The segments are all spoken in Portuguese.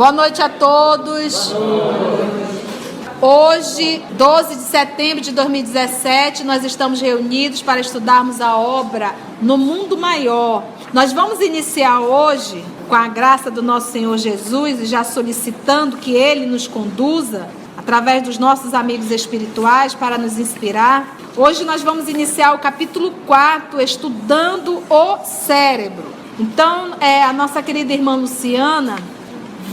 Boa noite a todos. Hoje, 12 de setembro de 2017, nós estamos reunidos para estudarmos a obra No Mundo Maior. Nós vamos iniciar hoje, com a graça do nosso Senhor Jesus, e já solicitando que Ele nos conduza, através dos nossos amigos espirituais, para nos inspirar. Hoje nós vamos iniciar o capítulo 4, estudando o cérebro. Então, a nossa querida irmã Luciana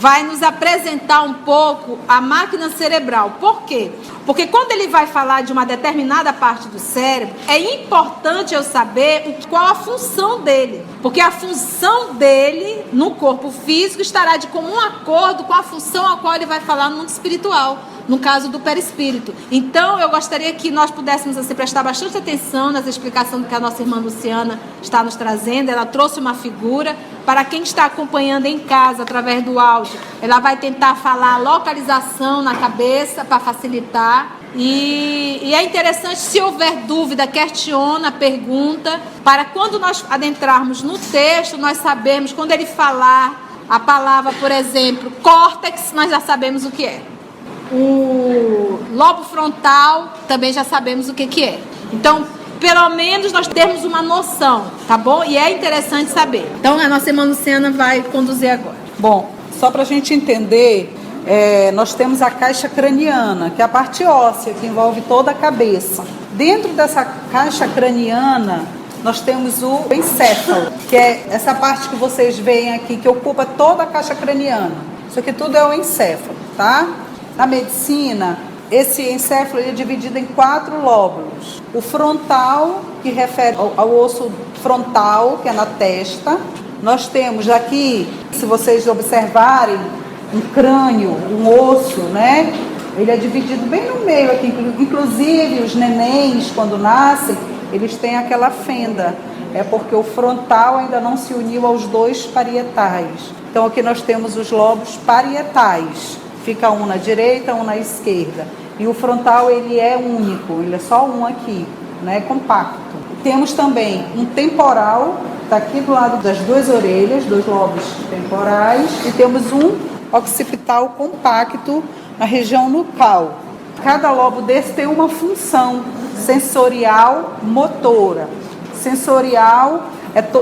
vai nos apresentar um pouco a máquina cerebral. Por quê? Porque quando ele vai falar de uma determinada parte do cérebro, é importante eu saber qual a função dele. Porque a função dele no corpo físico estará de comum acordo com a função a qual ele vai falar no mundo espiritual, no caso do perispírito. Então, eu gostaria que nós pudéssemos assim, prestar bastante atenção nas explicações que a nossa irmã Luciana está nos trazendo. Ela trouxe uma figura. Para quem está acompanhando em casa, através do áudio, ela vai tentar falar a localização na cabeça para facilitar. E é interessante, se houver dúvida, questiona, pergunta, para quando nós adentrarmos no texto, nós sabemos, quando ele falar a palavra, por exemplo, córtex, nós já sabemos o que é. O lobo frontal, também já sabemos o que é. Então, pelo menos nós temos uma noção, tá bom? E é interessante saber. Então, a nossa irmã Luciana vai conduzir agora. Bom, só para a gente entender, nós temos a caixa craniana, que é a parte óssea, que envolve toda a cabeça. Dentro dessa caixa craniana, nós temos o encéfalo, que é essa parte que vocês veem aqui, que ocupa toda a caixa craniana. Isso aqui tudo é o encéfalo, tá? Na medicina, esse encéfalo é dividido em 4 lóbulos. O frontal, que refere ao osso frontal, que é na testa. Nós temos aqui, se vocês observarem, um crânio, um osso, né? Ele é dividido bem no meio aqui. Inclusive, os nenéns, quando nascem, eles têm aquela fenda. É porque o frontal ainda não se uniu aos 2 parietais. Então, aqui nós temos os lobos parietais. Fica um na direita, um na esquerda. E o frontal, ele é único, ele é só um aqui, né, compacto. Temos também um temporal, está aqui do lado das 2 orelhas, 2 lobos temporais. E temos um occipital compacto na região nucal. Cada lobo desse tem uma função sensorial motora. Sensorial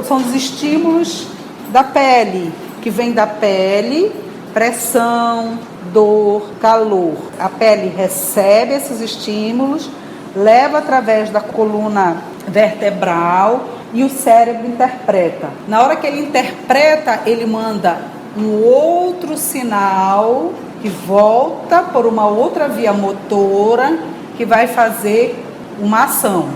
são os estímulos da pele, que vem da pele, pressão, dor, calor. A pele recebe esses estímulos, leva através da coluna vertebral e o cérebro interpreta. Na hora que ele interpreta, ele manda um outro sinal que volta por uma outra via motora que vai fazer uma ação.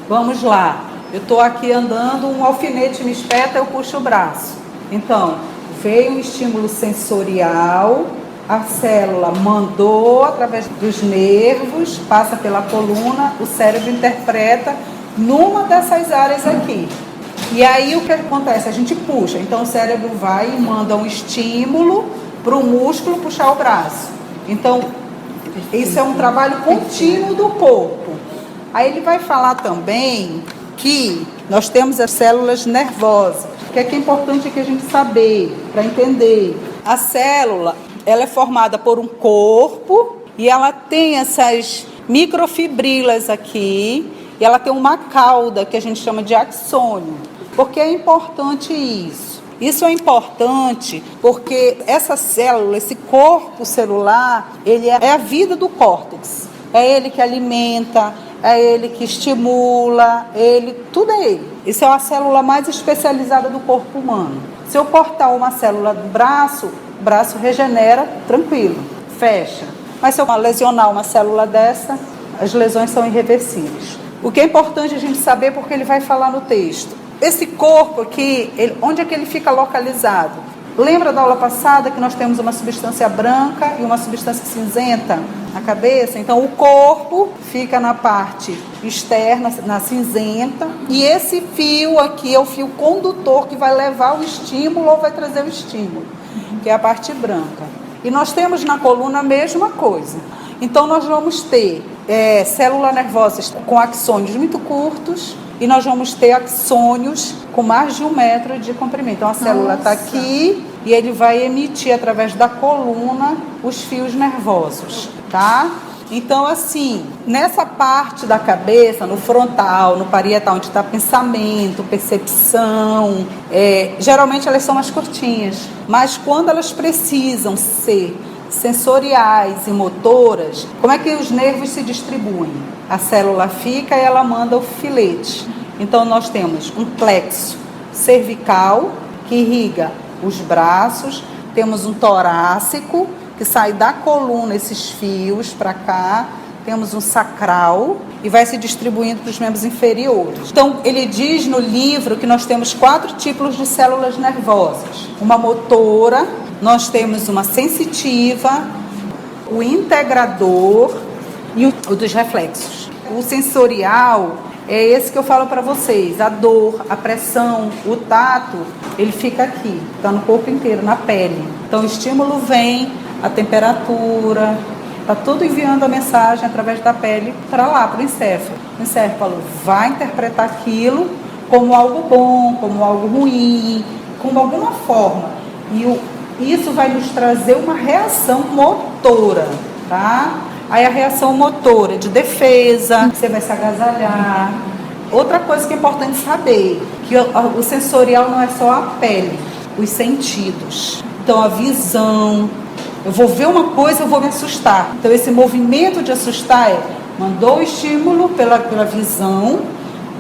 Vamos lá. Eu estou aqui andando, um alfinete me espeta, eu puxo o braço. Então, veio um estímulo sensorial, a célula mandou através dos nervos, passa pela coluna, o cérebro interpreta numa dessas áreas aqui. E aí o que acontece? A gente puxa, então o cérebro vai e manda um estímulo para o músculo puxar o braço. Então, isso é um trabalho contínuo do corpo. Aí ele vai falar também que nós temos as células nervosas, que é importante que a gente saber, para entender. A célula, ela é formada por um corpo e ela tem essas microfibrilas aqui e ela tem uma cauda que a gente chama de axônio. Por que é importante isso? Isso é importante porque essa célula, esse corpo celular, ele é a vida do córtex. É ele que alimenta, é ele que estimula, tudo é ele. Isso é a célula mais especializada do corpo humano. Se eu cortar uma célula do braço, o braço regenera tranquilo, fecha. Mas se eu lesionar uma célula dessa, as lesões são irreversíveis. O que é importante a gente saber, porque ele vai falar no texto. Esse corpo aqui, onde é que ele fica localizado? Lembra da aula passada que nós temos uma substância branca e uma substância cinzenta na cabeça? Então, o corpo fica na parte externa, na cinzenta, e esse fio aqui é o fio condutor que vai levar o estímulo ou vai trazer o estímulo, que é a parte branca. E nós temos na coluna a mesma coisa. Então, nós vamos ter células nervosas com axônios muito curtos, e nós vamos ter axônios com mais de 1 metro de comprimento. Então, a célula está aqui e ele vai emitir através da coluna os fios nervosos, tá? Então, assim, nessa parte da cabeça, no frontal, no parietal, onde está pensamento, percepção, geralmente elas são mais curtinhas. Mas quando elas precisam ser sensoriais e motoras, como é que os nervos se distribuem? A célula fica e ela manda o filete. Então, nós temos um plexo cervical, que irriga os braços, temos um torácico, que sai da coluna esses fios para cá, temos um sacral e vai se distribuindo para os membros inferiores. Então, ele diz no livro que nós temos 4 tipos de células nervosas. Uma motora, nós temos uma sensitiva, o integrador e o dos reflexos. O sensorial é esse que eu falo para vocês, a dor, a pressão, o tato, ele fica aqui, está no corpo inteiro, na pele. Então, o estímulo vem, a temperatura, está tudo enviando a mensagem através da pele para lá, para o encéfalo. O encéfalo vai interpretar aquilo como algo bom, como algo ruim, como alguma forma. E isso vai nos trazer uma reação motora, tá? Aí a reação motora de defesa, você vai se agasalhar. Outra coisa que é importante saber, que o sensorial não é só a pele, os sentidos. Então, a visão. Eu vou ver uma coisa, eu vou me assustar. Então, esse movimento de assustar mandou o estímulo pela visão,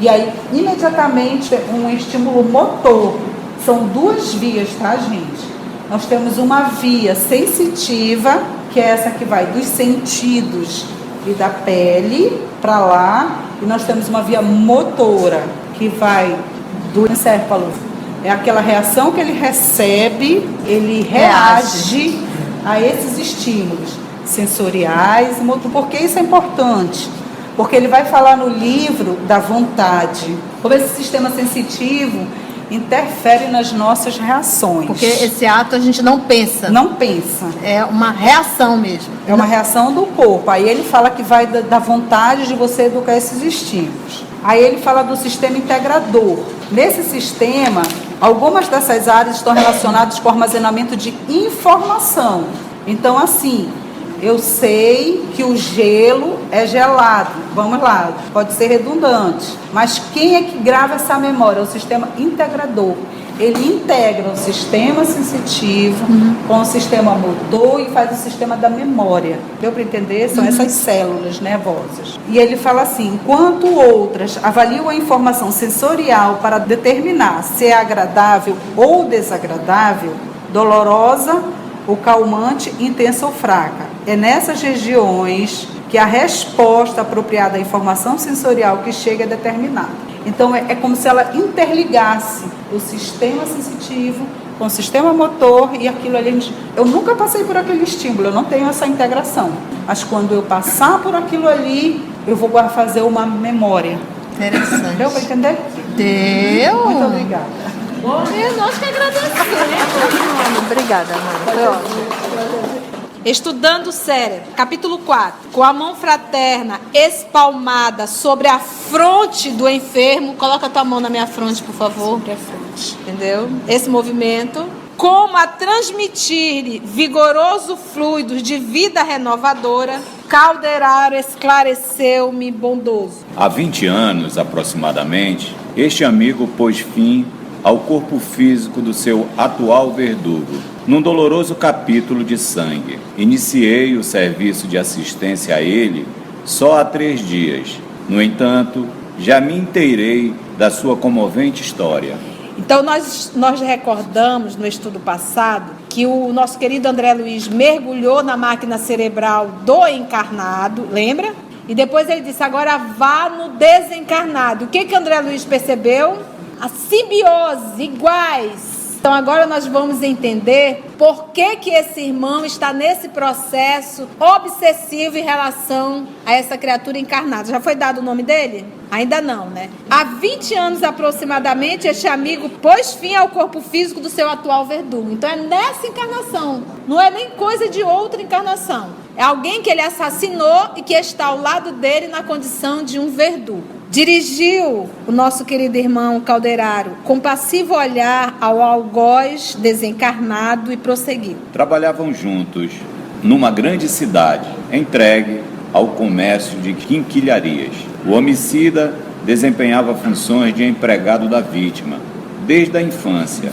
e aí, imediatamente, um estímulo motor. São 2 vias, tá, gente? Nós temos uma via sensitiva, que é essa que vai dos sentidos e da pele para lá, e nós temos uma via motora, que vai do encéfalo. É aquela reação que ele recebe, ele reage a esses estímulos sensoriais. Por que isso é importante? Porque ele vai falar no livro da vontade, como esse sistema sensitivo interfere nas nossas reações. Porque esse ato a gente não pensa. Não pensa. É uma reação mesmo. É uma reação do corpo. Aí ele fala que vai da vontade de você educar esses estímulos. Aí ele fala do sistema integrador. Nesse sistema, algumas dessas áreas estão relacionadas com o armazenamento de informação. Então, assim, eu sei que o gelo é gelado. Vamos lá, pode ser redundante. Mas quem é que grava essa memória? É o sistema integrador. Ele integra o sistema sensitivo com o sistema motor e faz o sistema da memória. Deu para entender? São essas células nervosas. E ele fala assim, enquanto outras avaliam a informação sensorial para determinar se é agradável ou desagradável, dolorosa ou calmante, intensa ou fraca. É nessas regiões que a resposta apropriada à informação sensorial que chega é determinada. Então, é como se ela interligasse o sistema sensitivo com o sistema motor e aquilo ali. Eu nunca passei por aquele estímulo, eu não tenho essa integração. Mas quando eu passar por aquilo ali, eu vou fazer uma memória. Interessante. Deu para entender? Deu. Muito obrigada. Nós que agradecemos. Obrigada, mãe. Foi ótimo. Estudando o cérebro, capítulo 4. Com a mão fraterna espalmada sobre a fronte do enfermo. Coloca a tua mão na minha fronte, por favor. Sobre a fronte. Entendeu? Esse movimento. Como a transmitir vigoroso fluido de vida renovadora, Calderaro esclareceu-me bondoso. Há 20 anos, aproximadamente, este amigo pôs fim ao corpo físico do seu atual verdugo, num doloroso capítulo de sangue. Iniciei o serviço de assistência a ele só há 3 dias. No entanto, já me inteirei da sua comovente história. Então, nós recordamos no estudo passado que o nosso querido André Luiz mergulhou na máquina cerebral do encarnado, lembra? E depois ele disse, agora vá no desencarnado. O que André Luiz percebeu? A simbiose, iguais. Então agora nós vamos entender por que esse irmão está nesse processo obsessivo em relação a essa criatura encarnada. Já foi dado o nome dele? Ainda não, né? Há 20 anos aproximadamente, este amigo pôs fim ao corpo físico do seu atual verdugo. Então é nessa encarnação, não é nem coisa de outra encarnação. É alguém que ele assassinou e que está ao lado dele na condição de um verdugo. Dirigiu o nosso querido irmão Calderaro com passivo olhar ao algoz desencarnado e prosseguiu. Trabalhavam juntos numa grande cidade, entregue ao comércio de quinquilharias. O homicida desempenhava funções de empregado da vítima desde a infância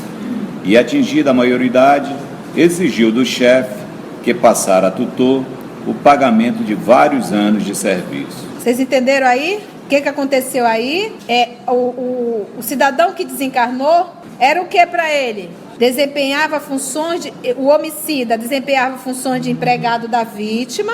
e, atingida a maioridade, exigiu do chefe que passara a tutor o pagamento de vários anos de serviço. Vocês entenderam aí? O que aconteceu aí? O cidadão que desencarnou era o que para ele? Desempenhava funções o homicida desempenhava funções de empregado da vítima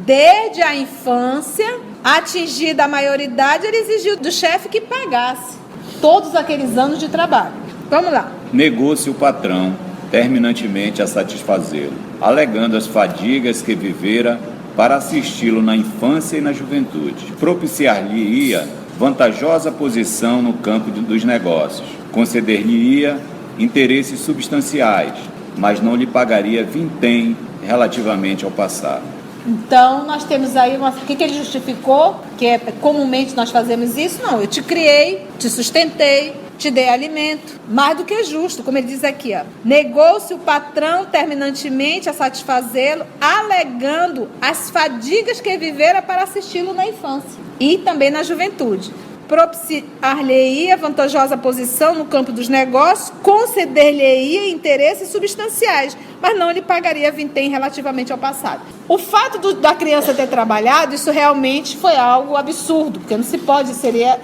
desde a infância. Atingida a maioridade, ele exigiu do chefe que pagasse todos aqueles anos de trabalho. Vamos lá. Negou-se o patrão terminantemente a satisfazê-lo, alegando as fadigas que vivera para assisti-lo na infância e na juventude. Propiciar-lhe-ia vantajosa posição no campo dos negócios, conceder-lhe-ia interesses substanciais, mas não lhe pagaria vintém relativamente ao passado. Então, nós temos aí, o que ele justificou? Que comumente nós fazemos isso? Não, eu te criei, te sustentei, te dei alimento, mais do que justo, como ele diz aqui, ó. Negou-se o patrão terminantemente a satisfazê-lo, alegando as fadigas que vivera para assisti-lo na infância e também na juventude. Propiciar-lhe-ia vantajosa posição no campo dos negócios, conceder-lhe-ia interesses substanciais, mas não lhe pagaria vintém relativamente ao passado. O fato da criança ter trabalhado, isso realmente foi algo absurdo, porque não se pode,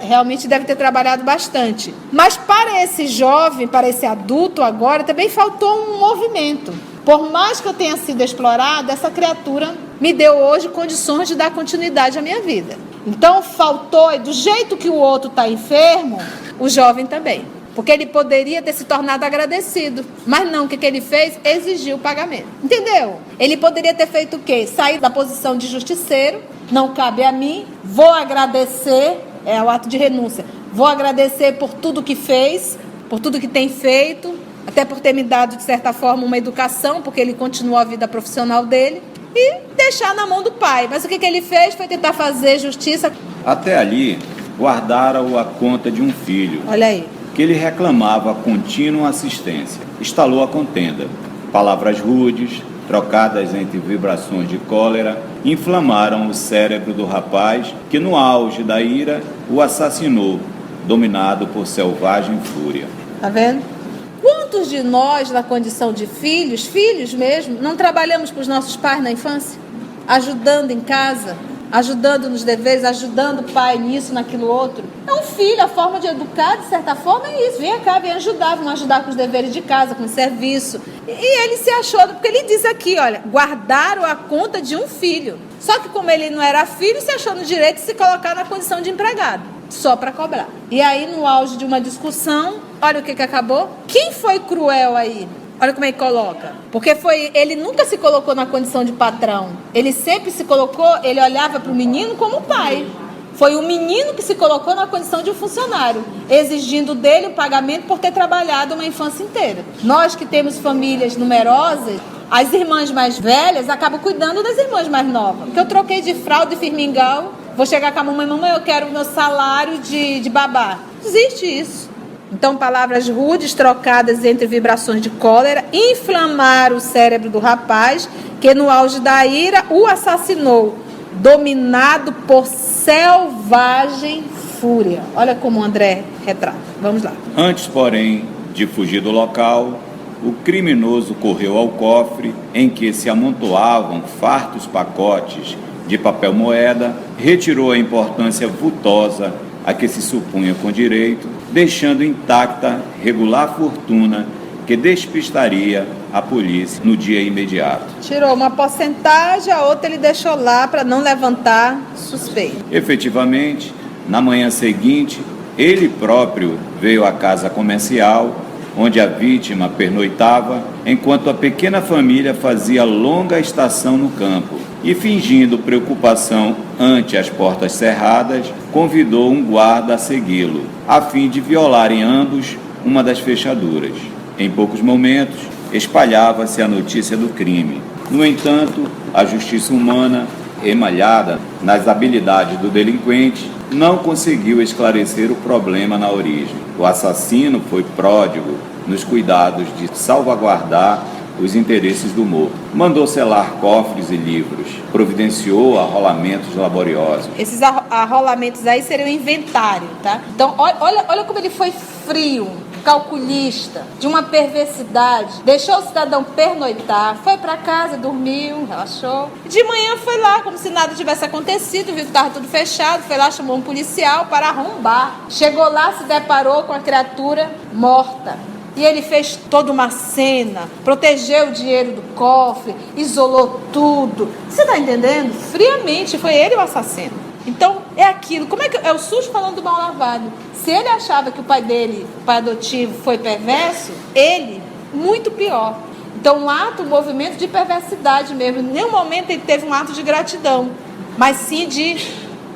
realmente deve ter trabalhado bastante. Mas para esse jovem, para esse adulto agora, também faltou um movimento. Por mais que eu tenha sido explorada, essa criatura me deu hoje condições de dar continuidade à minha vida. Então faltou, e do jeito que o outro está enfermo, o jovem também. Porque ele poderia ter se tornado agradecido. Mas não, o que ele fez? Exigiu o pagamento. Entendeu? Ele poderia ter feito o quê? Sair da posição de justiceiro, não cabe a mim, vou agradecer, é o ato de renúncia, vou agradecer por tudo que fez, por tudo que tem feito, até por ter me dado, de certa forma, uma educação, porque ele continuou a vida profissional dele, e deixar na mão do pai. Mas o que ele fez foi tentar fazer justiça. Até ali, guardara-o a conta de um filho. Olha aí. Que lhe reclamava contínua assistência. Instalou a contenda. Palavras rudes, trocadas entre vibrações de cólera, inflamaram o cérebro do rapaz, que no auge da ira o assassinou, dominado por selvagem fúria. Tá vendo? Quantos de nós, na condição de filhos mesmo, não trabalhamos para os nossos pais na infância? Ajudando em casa, ajudando nos deveres, ajudando o pai nisso, naquilo outro. É um filho, a forma de educar, de certa forma, é isso. Vem cá, vem ajudar, vamos ajudar com os deveres de casa, com o serviço. E ele se achou, porque ele diz aqui, olha, guardaram a conta de um filho. Só que como ele não era filho, se achou no direito de se colocar na condição de empregado, só para cobrar. E aí, no auge de uma discussão, olha o que acabou. Quem foi cruel aí? Olha como ele coloca. Porque ele nunca se colocou na condição de patrão. Ele sempre se colocou, ele olhava para o menino como pai. Foi o menino que se colocou na condição de um funcionário, exigindo dele o pagamento por ter trabalhado uma infância inteira. Nós que temos famílias numerosas, as irmãs mais velhas acabam cuidando das irmãs mais novas. Porque eu troquei de fralda e firmingau, vou chegar com a mamãe, eu quero o meu salário de babá. Não existe isso. Então, palavras rudes trocadas entre vibrações de cólera inflamaram o cérebro do rapaz, que no auge da ira o assassinou, dominado por selvagem fúria. Olha como o André retrata. Vamos lá. Antes, porém, de fugir do local, o criminoso correu ao cofre em que se amontoavam fartos pacotes de papel moeda, retirou a importância vultosa a que se supunha com direito, deixando intacta regular fortuna que despistaria a polícia no dia imediato. Tirou uma porcentagem, a outra ele deixou lá para não levantar suspeita. Efetivamente, na manhã seguinte, ele próprio veio à casa comercial, onde a vítima pernoitava, enquanto a pequena família fazia longa estação no campo, e fingindo preocupação ante as portas cerradas, convidou um guarda a segui-lo, a fim de violarem ambos uma das fechaduras. Em poucos momentos, espalhava-se a notícia do crime. No entanto, a justiça humana, emalhada nas habilidades do delinquente, não conseguiu esclarecer o problema na origem. O assassino foi pródigo nos cuidados de salvaguardar os interesses do morto. Mandou selar cofres e livros, providenciou arrolamentos laboriosos. Esses arrolamentos aí seriam inventário, tá? Então, olha como ele foi frio, calculista, de uma perversidade. Deixou o cidadão pernoitar, foi para casa, dormiu, relaxou. De manhã foi lá, como se nada tivesse acontecido, viu que estava tudo fechado, foi lá, chamou um policial para arrombar. Chegou lá, se deparou com a criatura morta. E ele fez toda uma cena, protegeu o dinheiro do cofre, isolou tudo. Você está entendendo? Friamente, foi ele o assassino. Então, é aquilo. Como é que é o sujo falando do mal lavado? Se ele achava que o pai dele, o pai adotivo, foi perverso, ele, muito pior. Então, um movimento de perversidade mesmo. Em nenhum momento ele teve um ato de gratidão, mas sim de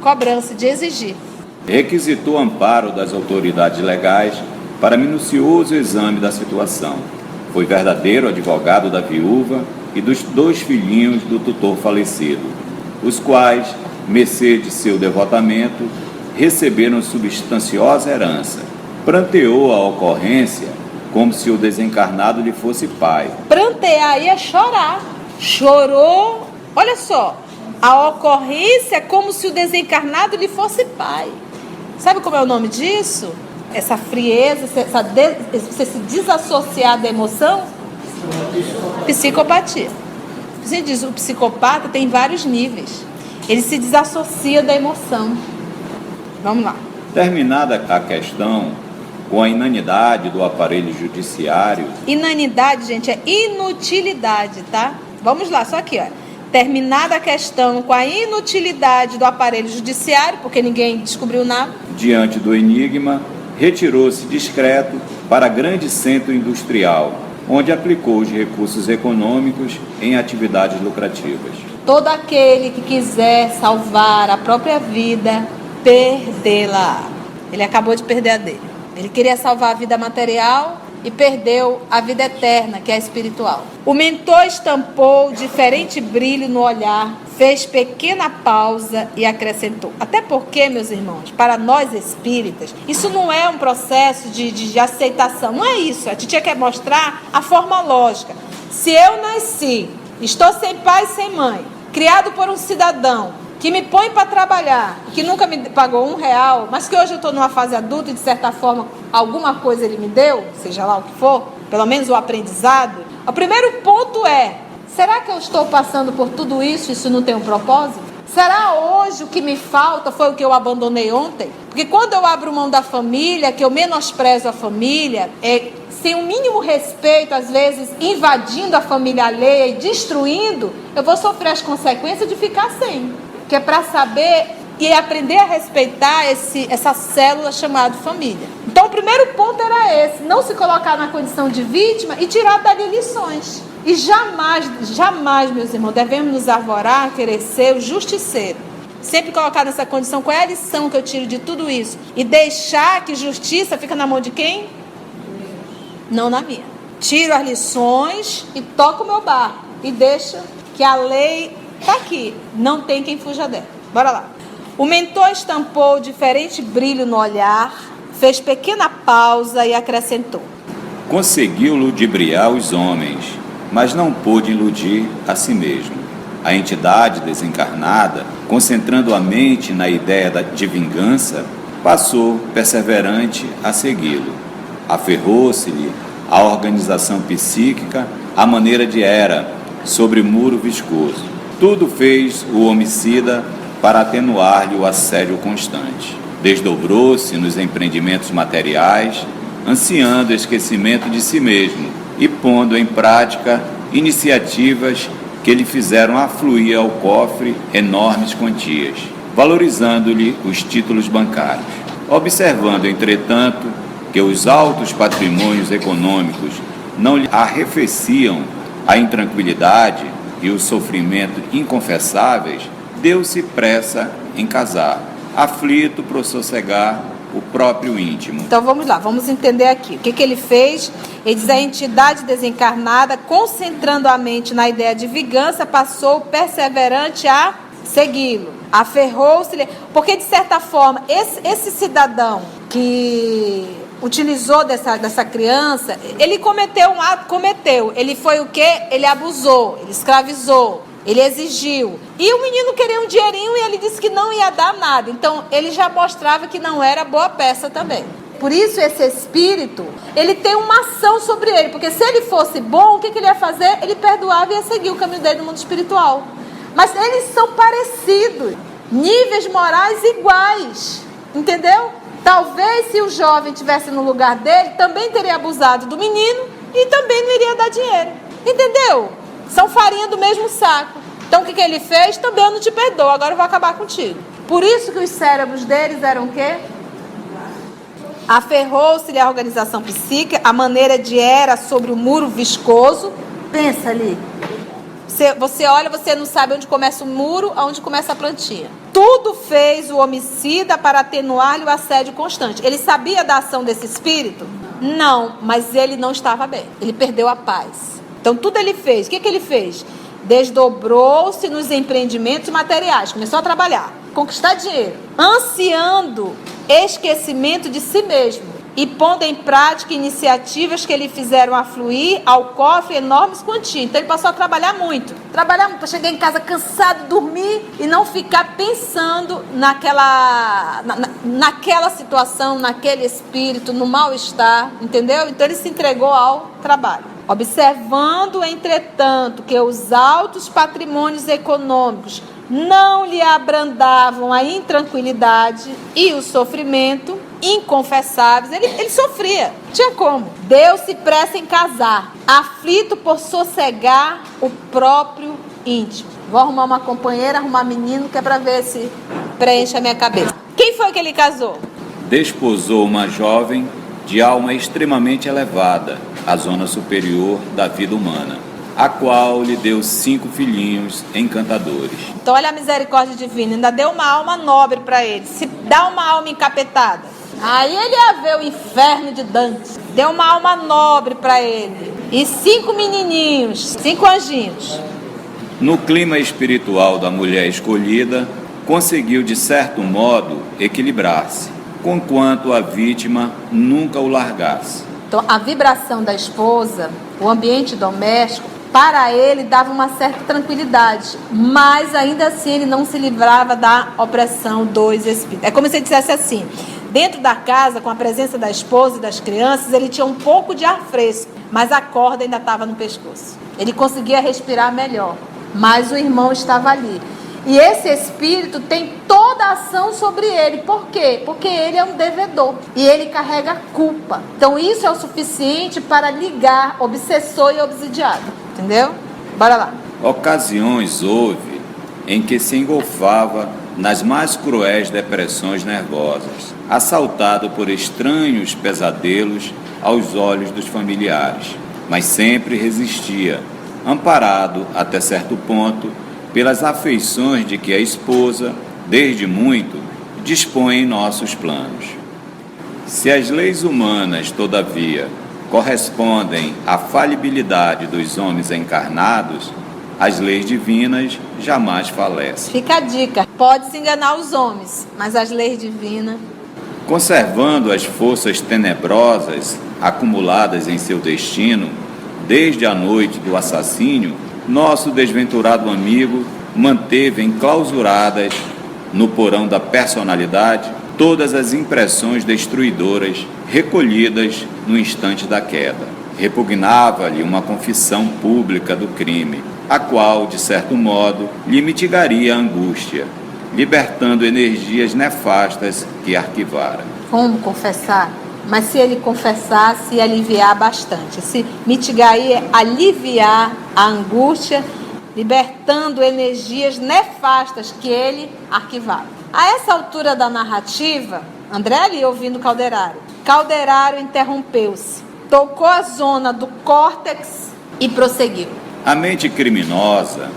cobrança, de exigir. Requisitou amparo das autoridades legais para minucioso exame da situação. Foi verdadeiro advogado da viúva e dos 2 filhinhos do tutor falecido, os quais, mercê de seu devotamento, receberam substanciosa herança. Pranteou a ocorrência como se o desencarnado lhe fosse pai. Prantear aí é chorar. Chorou, olha só, a ocorrência é como se o desencarnado lhe fosse pai. Sabe como é o nome disso? Essa frieza, você se desassociar da emoção? Psicopatia. Você diz, o psicopata tem vários níveis. Ele se desassocia da emoção. Vamos lá. Terminada a questão com a inanidade do aparelho judiciário. Inanidade, gente, é inutilidade, tá? Vamos lá, só aqui, ó. Terminada a questão com a inutilidade do aparelho judiciário, porque ninguém descobriu nada. Diante do enigma, retirou-se discreto para grande centro industrial, onde aplicou os recursos econômicos em atividades lucrativas. Todo aquele que quiser salvar a própria vida, perdê-la. Ele acabou de perder a dele. Ele queria salvar a vida material e perdeu a vida eterna, que é espiritual. O mentor estampou diferente brilho no olhar, fez pequena pausa e acrescentou. Até porque, meus irmãos, para nós espíritas, isso não é um processo de aceitação. Não é isso. A titia quer mostrar a forma lógica. Se eu nasci, estou sem pai e sem mãe, criado por um cidadão que me põe para trabalhar, que nunca me pagou R$1, mas que hoje eu estou numa fase adulta e de certa forma alguma coisa ele me deu, seja lá o que for, pelo menos o aprendizado. O primeiro ponto é, será que eu estou passando por tudo isso e isso não tem um propósito? Será hoje o que me falta foi o que eu abandonei ontem? Porque quando eu abro mão da família, que eu menosprezo a família, sem o mínimo respeito, às vezes invadindo a família alheia e destruindo, eu vou sofrer as consequências de ficar sem. Que é para saber e aprender a respeitar essa célula chamada família. Então o primeiro ponto era esse, não se colocar na condição de vítima e tirar dali lições. E jamais, meus irmãos, devemos nos arvorar, querer ser o justiceiro. Sempre colocar nessa condição, qual é a lição que eu tiro de tudo isso? E deixar que justiça fica na mão de quem? Não na minha. Tiro as lições e toco o meu barco. E deixa que a lei está aqui. Não tem quem fuja dela. Bora lá. O mentor estampou diferente brilho no olhar, fez pequena pausa e acrescentou. Conseguiu ludibriar os homens, mas não pôde iludir a si mesmo. A entidade desencarnada, concentrando a mente na ideia de vingança, passou perseverante a segui-lo. Aferrou-se-lhe a organização psíquica à maneira de Hera, sobre muro viscoso. Tudo fez o homicida para atenuar-lhe o assédio constante. Desdobrou-se nos empreendimentos materiais, ansiando o esquecimento de si mesmo e pondo em prática iniciativas que lhe fizeram afluir ao cofre enormes quantias, valorizando-lhe os títulos bancários. Observando, entretanto, que os altos patrimônios econômicos não lhe arrefeciam a intranquilidade e o sofrimento inconfessáveis, deu-se pressa em casar, aflito por sossegar o próprio íntimo. Então vamos lá, vamos entender aqui. O que ele fez? Ele diz: a entidade desencarnada, concentrando a mente na ideia de vingança, passou perseverante a segui-lo. Aferrou-se, porque de certa forma, esse cidadão que utilizou dessa criança, ele cometeu um ato, ele foi o quê? Ele abusou, ele escravizou, ele exigiu. E o menino queria um dinheirinho e ele disse que não ia dar nada. Então, ele já mostrava que não era boa peça também. Por isso, esse espírito, ele tem uma ação sobre ele. Porque se ele fosse bom, o que ele ia fazer? Ele perdoava e ia seguir o caminho dele no mundo espiritual. Mas eles são parecidos, níveis morais iguais, entendeu? Talvez se o jovem estivesse no lugar dele, também teria abusado do menino e também não iria dar dinheiro, entendeu? São farinha do mesmo saco. Então o que ele fez? Também eu não te perdoo, agora eu vou acabar contigo. Por isso que os cérebros deles eram o quê? Aferrou-se-lhe a organização psíquica, a maneira de era sobre o muro viscoso. Pensa ali. Você olha, você não sabe onde começa o muro, onde começa a plantinha. Tudo fez o homicida para atenuar-lhe o assédio constante. Ele sabia da ação desse espírito? Não, mas ele não estava bem. Ele perdeu a paz. Então tudo ele fez. O que ele fez? Desdobrou-se nos empreendimentos materiais. Começou a trabalhar, conquistar dinheiro, ansiando esquecimento de si mesmo e pondo em prática iniciativas que lhe fizeram afluir ao cofre enormes quantias. Então ele passou a trabalhar muito para chegar em casa cansado, dormir e não ficar pensando naquela situação, naquele espírito, no mal-estar, entendeu? Então ele se entregou ao trabalho. Observando, entretanto, que os altos patrimônios econômicos não lhe abrandavam a intranquilidade e o sofrimento inconfessáveis, ele sofria, tinha como. Deu-se pressa em casar, aflito por sossegar o próprio íntimo. Vou arrumar uma companheira, arrumar menino, que é para ver se preenche a minha cabeça. Quem foi que ele casou? Desposou uma jovem de alma extremamente elevada, à zona superior da vida humana, a qual lhe deu 5 filhinhos encantadores. Então olha a misericórdia divina, ainda deu uma alma nobre para ele. Se dá uma alma encapetada, aí ele ia ver o inferno de Dante. Deu uma alma nobre para ele. E 5 menininhos, 5 anjinhos. No clima espiritual da mulher escolhida, conseguiu de certo modo equilibrar-se, conquanto a vítima nunca o largasse. Então a vibração da esposa, o ambiente doméstico, para ele dava uma certa tranquilidade, mas ainda assim ele não se livrava da opressão dos espíritos. É como se ele dissesse assim: dentro da casa, com a presença da esposa e das crianças, ele tinha um pouco de ar fresco, mas a corda ainda estava no pescoço. Ele conseguia respirar melhor, mas o irmão estava ali. E esse espírito tem toda a ação sobre ele. Por quê? Porque ele é um devedor e ele carrega culpa. Então isso é o suficiente para ligar obsessor e obsidiado. Entendeu? Bora lá. Ocasiões houve em que se engolfava nas mais cruéis depressões nervosas, assaltado por estranhos pesadelos aos olhos dos familiares, mas sempre resistia, amparado até certo ponto pelas afeições de que a esposa, desde muito, dispõe em nossos planos. Se as leis humanas, todavia, correspondem à falibilidade dos homens encarnados, as leis divinas jamais falecem. Fica a dica: pode se enganar os homens, mas as leis divinas... Conservando as forças tenebrosas acumuladas em seu destino, desde a noite do assassínio, nosso desventurado amigo manteve enclausuradas no porão da personalidade todas as impressões destruidoras recolhidas no instante da queda. Repugnava-lhe uma confissão pública do crime, a qual, de certo modo, lhe mitigaria a angústia, libertando energias nefastas que arquivara. Como confessar? Mas se ele confessasse, ia aliviar bastante. Se mitigar é aliviar a angústia, libertando energias nefastas que ele arquivava. A essa altura da narrativa, André ali ouvindo Calderaro. Calderaro interrompeu-se, tocou a zona do córtex e prosseguiu. A mente criminosa,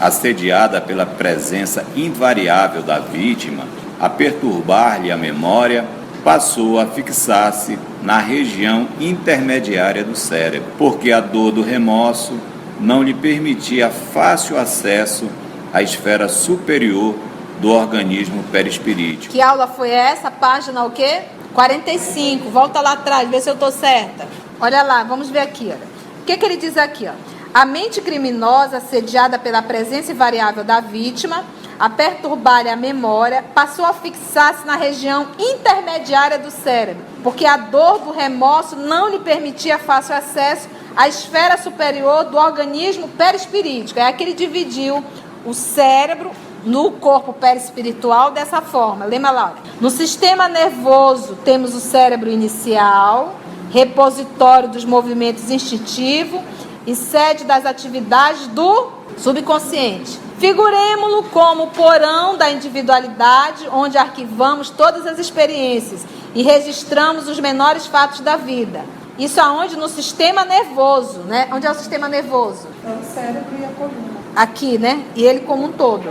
assediada pela presença invariável da vítima, a perturbar-lhe a memória, passou a fixar-se na região intermediária do cérebro, porque a dor do remorso não lhe permitia fácil acesso à esfera superior do organismo perispirítico. Que aula foi essa? Página o quê? 45. Volta lá atrás, vê se eu estou certa. Olha lá, vamos ver aqui. Olha. O que ele diz aqui? Ó? A mente criminosa, assediada pela presença invariável da vítima, a perturbar-lhe a memória, passou a fixar-se na região intermediária do cérebro, porque a dor do remorso não lhe permitia fácil acesso à esfera superior do organismo perispirítico. É que ele dividiu o cérebro no corpo perispiritual dessa forma. Lembra lá? No sistema nervoso temos o cérebro inicial, repositório dos movimentos instintivos e sede das atividades do subconsciente. Figuremo-lo como o porão da individualidade, onde arquivamos todas as experiências e registramos os menores fatos da vida. Isso aonde? No sistema nervoso, né? Onde é o sistema nervoso? É o cérebro e a coluna. Aqui, né? E ele como um todo.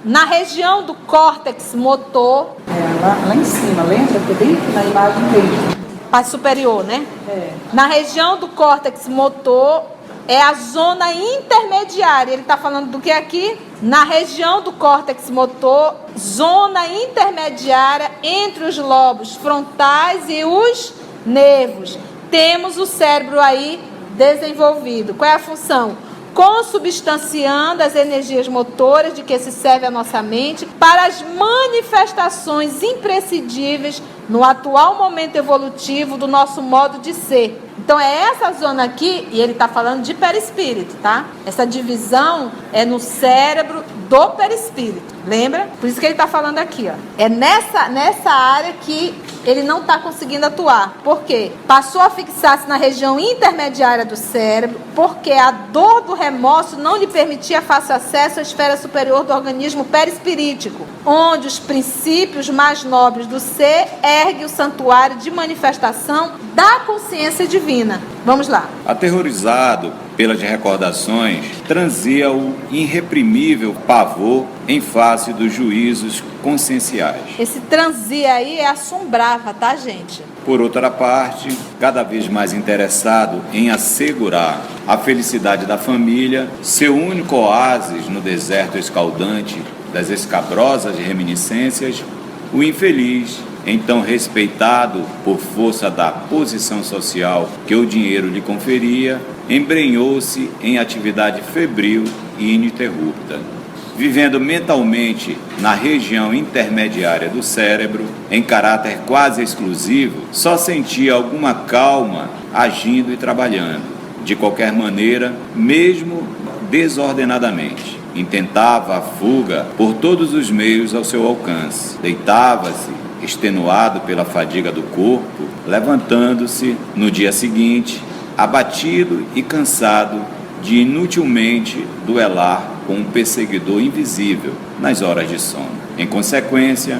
Na região do córtex motor. Lá em cima, lembra? Que bem na imagem dele. Parte superior, né? Na região do córtex motor é a zona intermediária. Ele está falando do que aqui? Na região do córtex motor, zona intermediária entre os lobos frontais e os nervos. Temos o cérebro aí desenvolvido. Qual é a função? Consubstanciando as energias motoras de que se serve a nossa mente para as manifestações imprescindíveis no atual momento evolutivo do nosso modo de ser. Então é essa zona aqui, e ele está falando de perispírito, tá? Essa divisão é no cérebro do perispírito, lembra? Por isso que ele está falando aqui, ó. É nessa área que ele não está conseguindo atuar. Por quê? Passou a fixar-se na região intermediária do cérebro, porque a dor do remorso não lhe permitia fácil acesso à esfera superior do organismo perispirítico, onde os princípios mais nobres do ser ergue o santuário de manifestação da consciência divina. Vamos lá. Aterrorizado pelas recordações, transia o irreprimível pavor em face dos juízos conscienciais. Esse transia aí é assombrava, tá, gente? Por outra parte, cada vez mais interessado em assegurar a felicidade da família, seu único oásis no deserto escaldante das escabrosas reminiscências, o infeliz, então respeitado por força da posição social que o dinheiro lhe conferia, embrenhou-se em atividade febril e ininterrupta. Vivendo mentalmente na região intermediária do cérebro, em caráter quase exclusivo, só sentia alguma calma agindo e trabalhando, de qualquer maneira, mesmo desordenadamente. Intentava a fuga por todos os meios ao seu alcance. Deitava-se, extenuado pela fadiga do corpo, levantando-se no dia seguinte, abatido e cansado de inutilmente duelar com um perseguidor invisível nas horas de sono. Em consequência,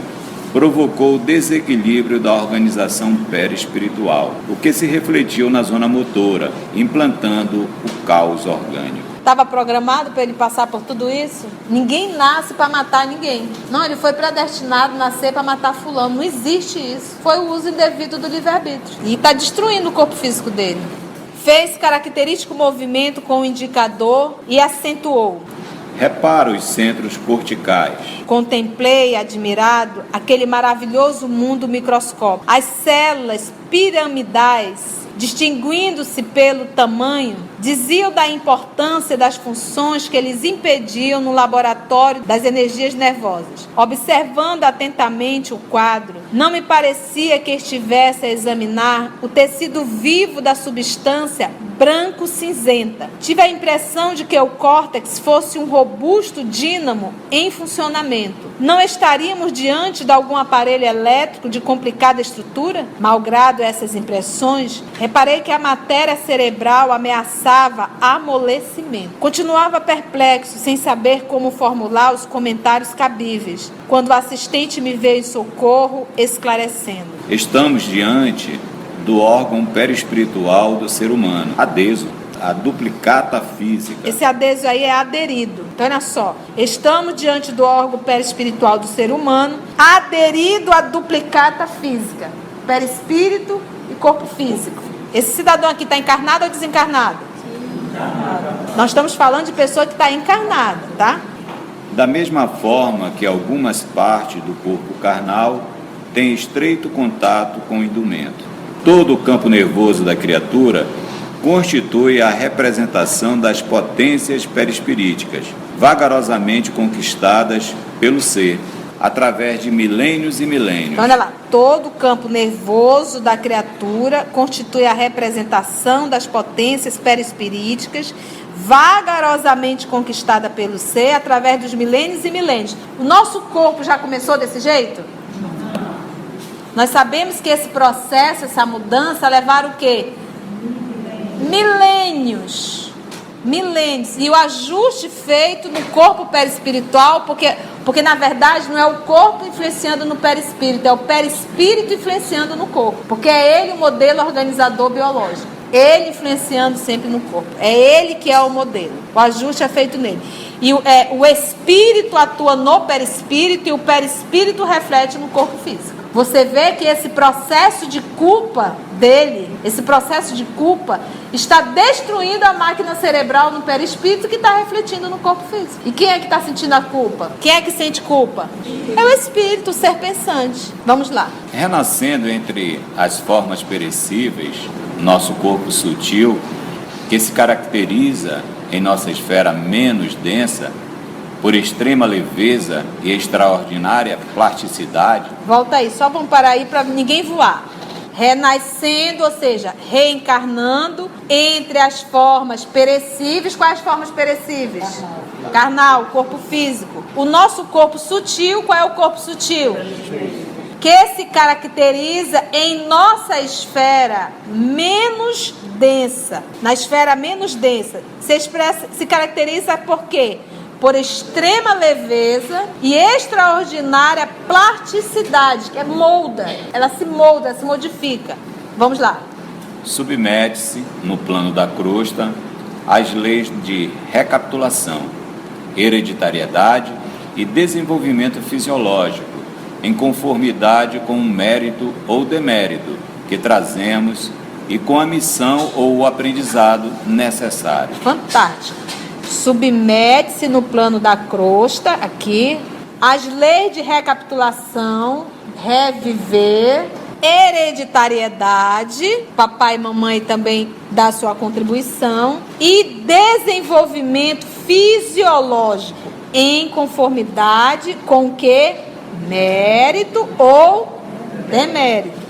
provocou o desequilíbrio da organização perispiritual, o que se refletiu na zona motora, implantando o caos orgânico. Estava programado para ele passar por tudo isso? Ninguém nasce para matar ninguém. Não, ele foi predestinado a nascer para matar fulano. Não existe isso. Foi o uso indevido do livre-arbítrio. E está destruindo o corpo físico dele. Fez característico movimento com o indicador e acentuou. Repara os centros corticais. Contemplei, admirado, aquele maravilhoso mundo microscópico. As células piramidais, distinguindo-se pelo tamanho, diziam da importância das funções que eles impediam no laboratório das energias nervosas. Observando atentamente o quadro, não me parecia que estivesse a examinar o tecido vivo da substância branco-cinzenta. Tive a impressão de que o córtex fosse um robusto dínamo em funcionamento. Não estaríamos diante de algum aparelho elétrico de complicada estrutura? Malgrado essas impressões, reparei que a matéria cerebral ameaçava amolecimento. Continuava perplexo, sem saber como formular os comentários cabíveis, quando o assistente me veio em socorro, esclarecendo. Estamos diante do órgão perispiritual do ser humano, adeso, a duplicata física. Esse adeso aí é aderido. Então, olha só. Estamos diante do órgão perispiritual do ser humano, aderido à duplicata física. Perispírito e corpo físico. Esse cidadão aqui está encarnado ou desencarnado? Encarnado. Nós estamos falando de pessoa que está encarnada, tá? Da mesma forma que algumas partes do corpo carnal têm estreito contato com o indumento. Todo o campo nervoso da criatura constitui a representação das potências perispiríticas, vagarosamente conquistadas pelo ser, através de milênios e milênios. Então, olha lá, todo o campo nervoso da criatura constitui a representação das potências perispiríticas, vagarosamente conquistada pelo ser, através dos milênios e milênios. O nosso corpo já começou desse jeito? Nós sabemos que esse processo, essa mudança, levaram o quê? Milênios. E o ajuste feito no corpo perispiritual, porque na verdade não é o corpo influenciando no perispírito, é o perispírito influenciando no corpo, porque é ele o modelo organizador biológico, ele influenciando sempre no corpo, é ele que é o modelo, o ajuste é feito nele. E o espírito atua no perispírito e o perispírito reflete no corpo físico. Você vê que esse processo de culpa dele, esse processo de culpa, está destruindo a máquina cerebral no perispírito que está refletindo no corpo físico. E quem é que está sentindo a culpa? Quem é que sente culpa? É o espírito, o ser pensante. Vamos lá. Renascendo entre as formas perecíveis, nosso corpo sutil, que se caracteriza em nossa esfera menos densa, por extrema leveza e extraordinária plasticidade. Volta aí, só vamos parar aí para ninguém voar. Renascendo, ou seja, reencarnando entre as formas perecíveis. Quais formas perecíveis? Carnal, corpo físico. O nosso corpo sutil, qual é o corpo sutil? Que se caracteriza em nossa esfera menos densa. Na esfera menos densa. Se caracteriza por quê? Por extrema leveza e extraordinária plasticidade, que é molda, ela se modifica. Vamos lá. Submete-se, no plano da crosta, às leis de recapitulação, hereditariedade e desenvolvimento fisiológico, em conformidade com o mérito ou demérito que trazemos e com a missão ou o aprendizado necessário. Fantástico. Submete-se no plano da crosta, aqui, às leis de recapitulação, reviver, hereditariedade, papai e mamãe também dá sua contribuição, e desenvolvimento fisiológico, em conformidade com o que? Mérito ou demérito,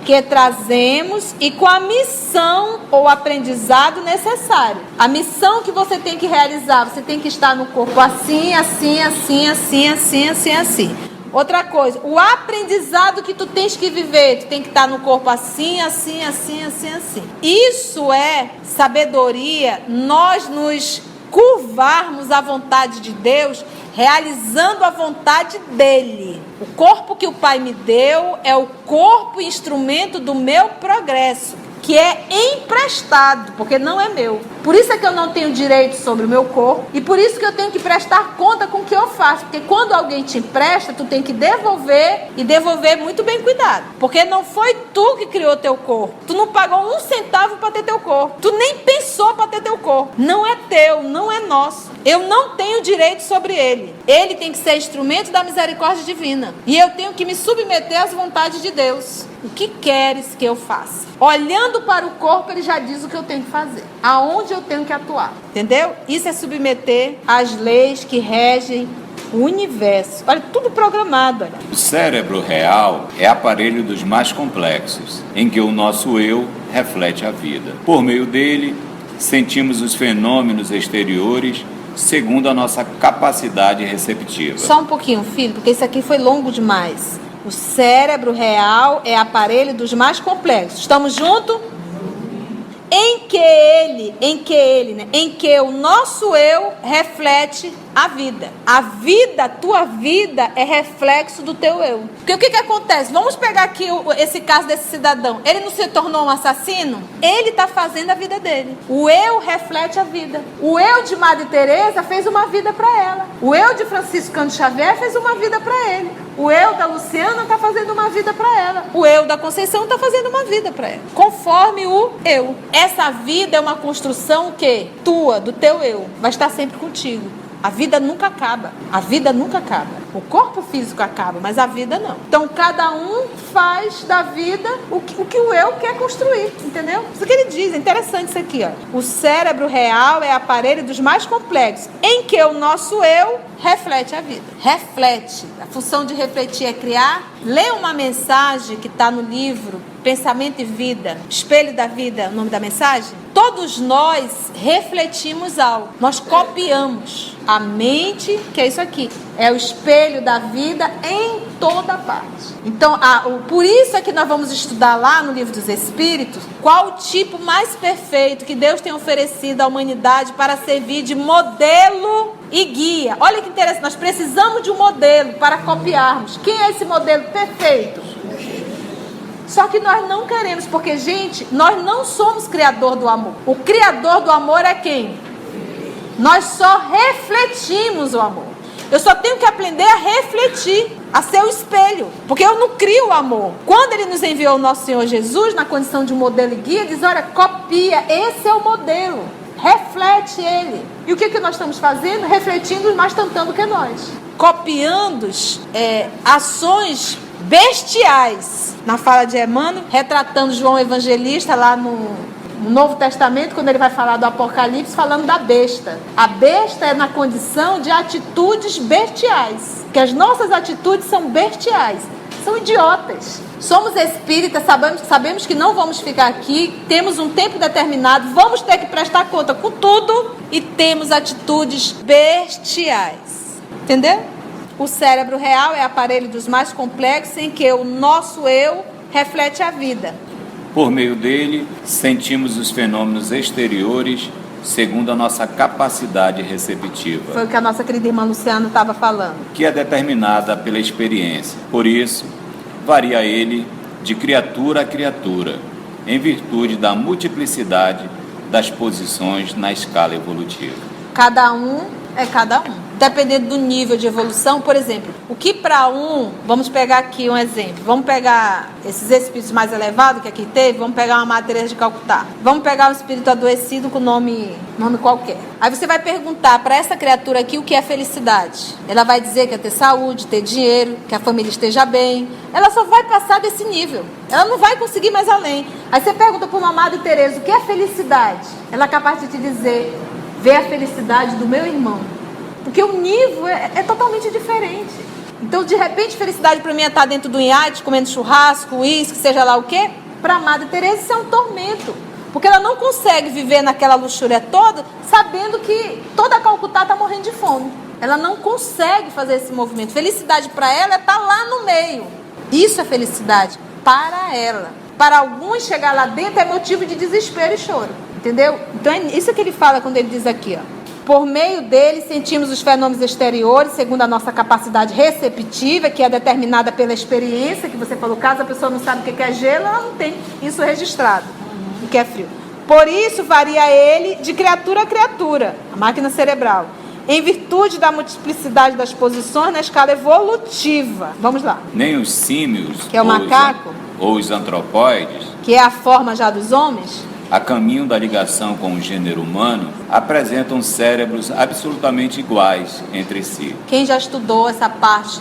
que trazemos e com a missão ou aprendizado necessário. A missão que você tem que realizar, você tem que estar no corpo assim, assim, assim, assim, assim, assim, assim. Outra coisa, o aprendizado que tu tens que viver, tu tem que estar no corpo assim, assim, assim, assim, assim. Isso é sabedoria, nós nos curvarmos à vontade de Deus, realizando a vontade dele. O corpo que o Pai me deu é o corpo instrumento do meu progresso, que é emprestado, porque não é meu. Por isso é que eu não tenho direito sobre o meu corpo e por isso que eu tenho que prestar conta com o que eu faço, porque quando alguém te empresta, tu tem que devolver e devolver muito bem cuidado, porque não foi tu que criou teu corpo, tu não pagou 1 centavo para ter teu corpo, tu nem pensou para ter teu corpo, não é teu, não é nosso, eu não tenho direito sobre ele, ele tem que ser instrumento da misericórdia divina e eu tenho que me submeter às vontades de Deus. O que queres que eu faça? Olhando para o corpo, ele já diz o que eu tenho que fazer, aonde eu tenho que atuar, entendeu? Isso é submeter às leis que regem o universo. Olha, tudo programado. Olha. O cérebro real é aparelho dos mais complexos, em que o nosso eu reflete a vida. Por meio dele, sentimos os fenômenos exteriores segundo a nossa capacidade receptiva. Só um pouquinho, filho, porque isso aqui foi longo demais. O cérebro real é aparelho dos mais complexos. Estamos juntos? Em que o nosso eu reflete a vida. A vida, a tua vida é reflexo do teu eu. Porque o que acontece? Vamos pegar aqui esse caso desse cidadão. Ele não se tornou um assassino? Ele está fazendo a vida dele. O eu reflete a vida. O eu de Madre Teresa fez uma vida para ela. O eu de Francisco Cândido Xavier fez uma vida para ele. O eu da Luciana está fazendo uma vida para ela. O eu da Conceição está fazendo uma vida para ela. Conforme o eu. Essa vida é uma construção o quê? Tua, do teu eu. Vai estar sempre contigo. A vida nunca acaba. A vida nunca acaba. O corpo físico acaba, mas a vida não. Então, cada um faz da vida o que o eu quer construir, entendeu? Isso que ele diz, é interessante isso aqui, ó. O cérebro real é aparelho dos mais complexos, em que o nosso eu reflete a vida. Reflete. A função de refletir é criar. Lê uma mensagem que está no livro Pensamento e Vida, Espelho da Vida, o nome da mensagem. Todos nós refletimos algo. Nós copiamos. A mente, que é isso aqui, é o espelho da vida em toda parte. Então, por isso é que nós vamos estudar lá no Livro dos Espíritos qual o tipo mais perfeito que Deus tem oferecido à humanidade para servir de modelo e guia. Olha que interessante, nós precisamos de um modelo para copiarmos. Quem é esse modelo perfeito? Só que nós não queremos, porque, gente, nós não somos criador do amor. O criador do amor é quem? Nós só refletimos o amor. Eu só tenho que aprender a refletir, a ser o espelho, porque eu não crio o amor. Quando ele nos enviou o nosso Senhor Jesus, na condição de um modelo e guia, diz, olha, copia, esse é o modelo, reflete ele. E o que nós estamos fazendo? Refletindo mais tentando que nós. Copiando ações bestiais. Na fala de Emmanuel, retratando João Evangelista lá no Novo Testamento, quando ele vai falar do Apocalipse, falando da besta. A besta é na condição de atitudes bestiais, que as nossas atitudes são bestiais, são idiotas. Somos espíritas, sabemos que não vamos ficar aqui, temos um tempo determinado, vamos ter que prestar conta com tudo e temos atitudes bestiais. Entendeu? O cérebro real é aparelho dos mais complexos em que o nosso eu reflete a vida. Por meio dele, sentimos os fenômenos exteriores segundo a nossa capacidade receptiva. Foi o que a nossa querida irmã Luciana estava falando. Que é determinada pela experiência. Por isso, varia ele de criatura a criatura, em virtude da multiplicidade das posições na escala evolutiva. Cada um é cada um. Dependendo do nível de evolução, por exemplo, o que para vamos pegar aqui um exemplo, vamos pegar esses espíritos mais elevados que aqui teve, vamos pegar uma Madre Teresa de Calcutá, vamos pegar um espírito adoecido com nome qualquer. Aí você vai perguntar para essa criatura aqui o que é felicidade. Ela vai dizer que é ter saúde, ter dinheiro, que a família esteja bem. Ela só vai passar desse nível, ela não vai conseguir mais além. Aí você pergunta para uma Madre Teresa o que é felicidade. Ela é capaz de te dizer, ver a felicidade do meu irmão. Porque o nível é totalmente diferente. Então, de repente, felicidade para mim é estar dentro do iate, comendo churrasco, uísque, seja lá o quê. Para a Madre Teresa isso é um tormento. Porque ela não consegue viver naquela luxúria toda, sabendo que toda a Calcutá está morrendo de fome. Ela não consegue fazer esse movimento. Felicidade para ela é estar lá no meio. Isso é felicidade para ela. Para alguns, chegar lá dentro é motivo de desespero e choro. Entendeu? Então, é isso que ele fala quando ele diz aqui, ó. Por meio dele, sentimos os fenômenos exteriores, segundo a nossa capacidade receptiva, que é determinada pela experiência, que você falou, caso a pessoa não sabe o que é gelo, ela não tem isso registrado, o que é frio. Por isso, varia ele de criatura a criatura, a máquina cerebral, em virtude da multiplicidade das posições na escala evolutiva. Vamos lá. Nem os símios, que é o macaco, ou os antropóides, que é a forma já dos homens, a caminho da ligação com o gênero humano, apresentam cérebros absolutamente iguais entre si. Quem já estudou essa parte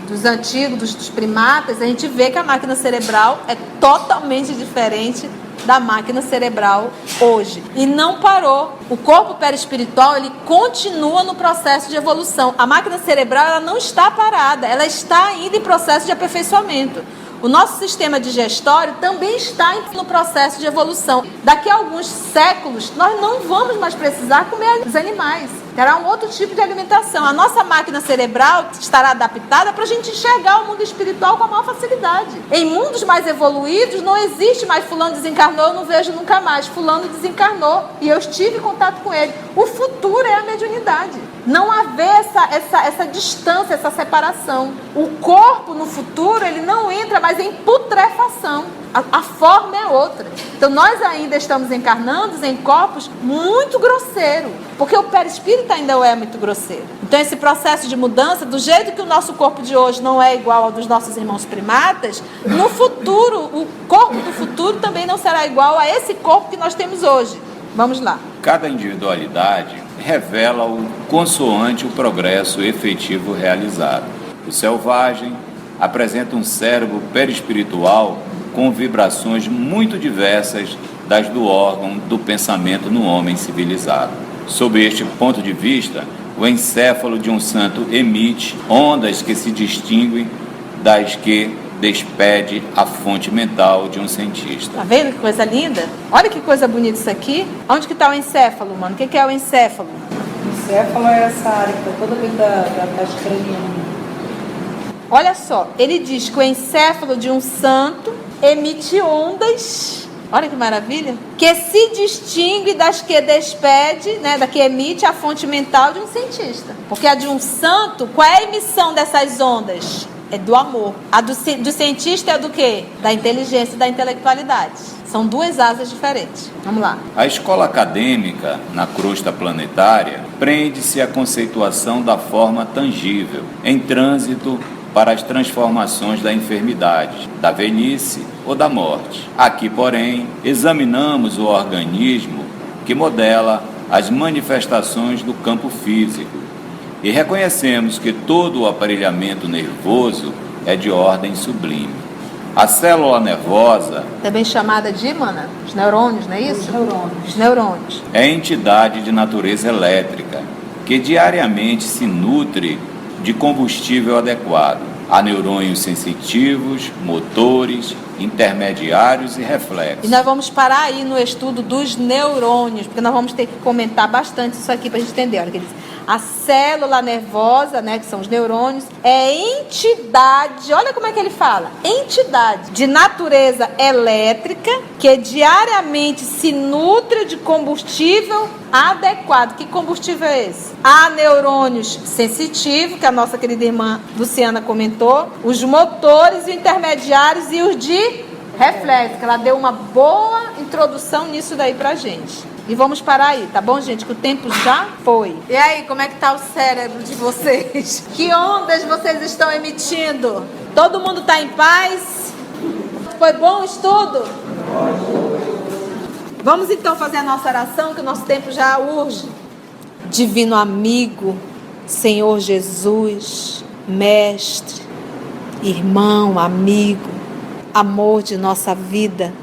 dos antigos, dos primatas, a gente vê que a máquina cerebral é totalmente diferente da máquina cerebral hoje. E não parou. O corpo perispiritual, ele continua no processo de evolução. A máquina cerebral, ela não está parada, ela está ainda em processo de aperfeiçoamento. O nosso sistema digestório também está no processo de evolução. Daqui a alguns séculos, nós não vamos mais precisar comer os animais. Terá um outro tipo de alimentação. A nossa máquina cerebral estará adaptada para a gente enxergar o mundo espiritual com a maior facilidade. Em mundos mais evoluídos, não existe mais fulano desencarnou, eu não vejo nunca mais. Fulano desencarnou e eu estive em contato com ele. O futuro é a mediunidade. Não haver essa distância, essa separação. O corpo no futuro, ele não entra mais em putrefação. A forma é outra. Então nós ainda estamos encarnando em corpos muito grosseiros, porque o perispírito ainda é muito grosseiro. Então esse processo de mudança, do jeito que o nosso corpo de hoje não é igual ao dos nossos irmãos primatas, no futuro, o corpo do futuro também não será igual a esse corpo que nós temos hoje. Vamos lá. Cada individualidade revela-o consoante o progresso efetivo realizado. O selvagem apresenta um cérebro perispiritual com vibrações muito diversas das do órgão do pensamento no homem civilizado. Sob este ponto de vista, o encéfalo de um santo emite ondas que se distinguem das que despede a fonte mental de um cientista. Tá vendo que coisa linda? Olha que coisa bonita isso aqui. Onde que está o encéfalo, mano? O que é o encéfalo? O encéfalo é essa área que está toda dentro da caixa craniana. Olha só, ele diz que o encéfalo de um santo emite ondas, olha que maravilha, que se distingue das que despede, né, da que emite a fonte mental de um cientista. Porque a de um santo, qual é a emissão dessas ondas? É do amor. A do cientista é do quê? Da inteligência e da intelectualidade. São duas asas diferentes. Vamos lá. A escola acadêmica, na crosta planetária, prende-se à conceituação da forma tangível, em trânsito para as transformações da enfermidade, da velhice ou da morte. Aqui, porém, examinamos o organismo que modela as manifestações do campo físico e reconhecemos que todo o aparelhamento nervoso é de ordem sublime. A célula nervosa, também chamada de, mana, os neurônios, não é isso? Os neurônios. Os neurônios. é entidade de natureza elétrica que diariamente se nutre de combustível adequado. Há neurônios sensitivos, motores, intermediários e reflexos. E nós vamos parar aí no estudo dos neurônios, porque nós vamos ter que comentar bastante isso aqui para a gente entender. Olha o que ele diz. A célula nervosa, né, que são os neurônios, é entidade, olha como é que ele fala, entidade de natureza elétrica que diariamente se nutre de combustível adequado. Que combustível é esse? Há neurônios sensitivos, que a nossa querida irmã Luciana comentou, os motores, os intermediários e os de reflexo, que ela deu uma boa introdução nisso daí pra gente. E vamos parar aí, tá bom, gente? Que o tempo já foi. E aí, como é que tá o cérebro de vocês? Que ondas vocês estão emitindo? Todo mundo tá em paz? Foi bom o estudo? Vamos então fazer a nossa oração, que o nosso tempo já urge. Divino amigo, Senhor Jesus, mestre, irmão, amigo, amor de nossa vida,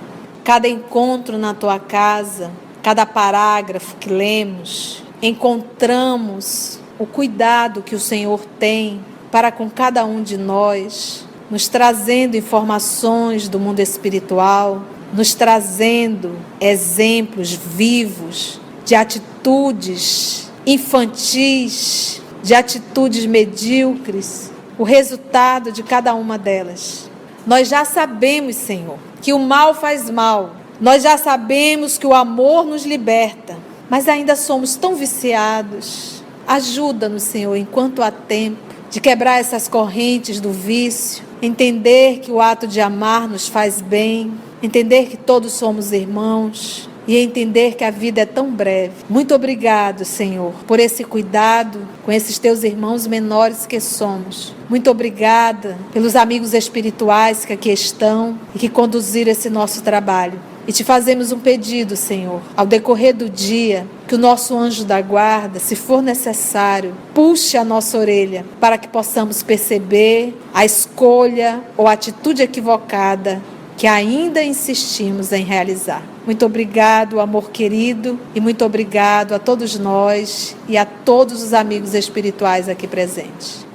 cada encontro na tua casa, cada parágrafo que lemos, encontramos o cuidado que o Senhor tem para com cada um de nós, nos trazendo informações do mundo espiritual, nos trazendo exemplos vivos de atitudes infantis, de atitudes medíocres, o resultado de cada uma delas. Nós já sabemos, Senhor, que o mal faz mal. Nós já sabemos que o amor nos liberta, mas ainda somos tão viciados. Ajuda-nos, Senhor, enquanto há tempo, de quebrar essas correntes do vício, entender que o ato de amar nos faz bem, entender que todos somos irmãos e entender que a vida é tão breve. Muito obrigado, Senhor, por esse cuidado com esses teus irmãos menores que somos. Muito obrigada pelos amigos espirituais que aqui estão e que conduziram esse nosso trabalho. E te fazemos um pedido, Senhor, ao decorrer do dia, que o nosso anjo da guarda, se for necessário, puxe a nossa orelha para que possamos perceber a escolha ou a atitude equivocada que ainda insistimos em realizar. Muito obrigado, amor querido, e muito obrigado a todos nós e a todos os amigos espirituais aqui presentes.